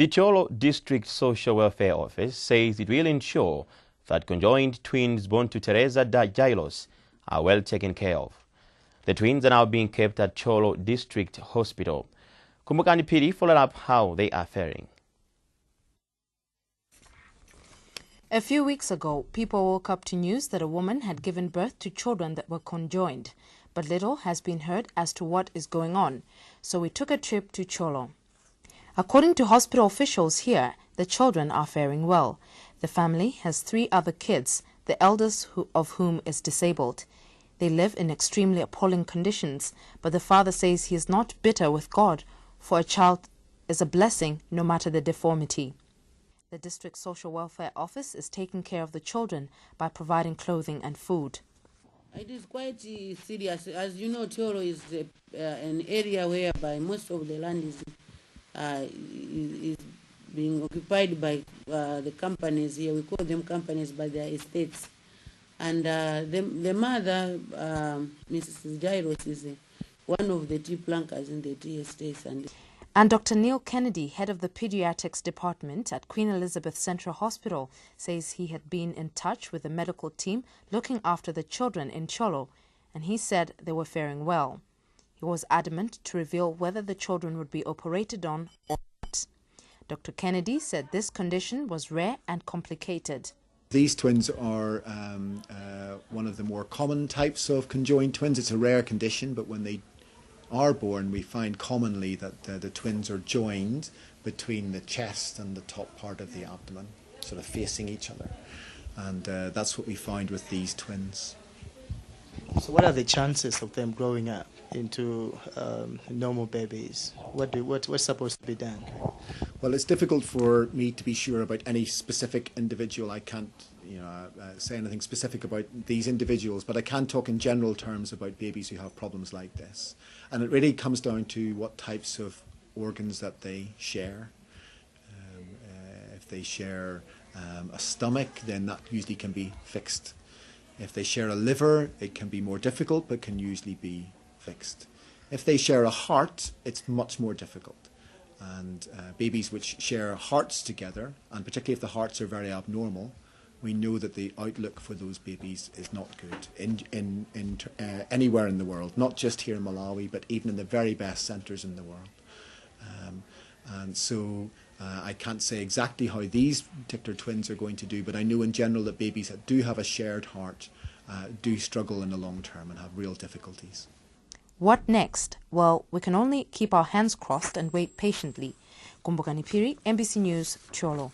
The Thyolo District Social Welfare Office says it will ensure that conjoined twins born to Teresa da Jailos are well taken care of. The twins are now being kept at Thyolo District Hospital. Nkhani PD followed up how they are faring. A few weeks ago, people woke up to news that a woman had given birth to children that were conjoined, but little has been heard as to what is going on, so we took a trip to Thyolo. According to hospital officials here, the children are faring well. The family has 3 other kids, the eldest of whom is disabled. They live in extremely appalling conditions, but the father says he is not bitter with God, for a child is a blessing no matter the deformity. The district social welfare office is taking care of the children by providing clothing and food. It is quite serious. As you know, Thyolo is an area whereby most of the land is being occupied by the companies here. We call them companies by their estates. And the mother, Mrs. Jairos, is one of the tea plankers in the tea estates. And Dr. Neil Kennedy, head of the pediatrics department at Queen Elizabeth Central Hospital, says he had been in touch with the medical team looking after the children in Thyolo, and he said they were faring well. He was adamant to reveal whether the children would be operated on or not. Dr. Kennedy said this condition was rare and complicated. These twins are one of the more common types of conjoined twins. It's a rare condition, but when they are born, we find commonly that the twins are joined between the chest and the top part of the abdomen, sort of facing each other. And that's what we find with these twins. So what are the chances of them growing up into normal babies? What's supposed to be done? Well, it's difficult for me to be sure about any specific individual. I can't say anything specific about these individuals, but I can talk in general terms about babies who have problems like this. And it really comes down to what types of organs that they share. If they share a stomach, then that usually can be fixed. If they share a liver, it can be more difficult, but can usually be fixed. If they share a heart, it's much more difficult. And babies which share hearts together, and particularly if the hearts are very abnormal, we know that the outlook for those babies is not good anywhere in the world, not just here in Malawi, but even in the very best centres in the world. And so I can't say exactly how these particular twins are going to do, but I know in general that babies that do have a shared heart do struggle in the long term and have real difficulties. What next? Well, we can only keep our hands crossed and wait patiently. Nkhani, NBC News, Thyolo.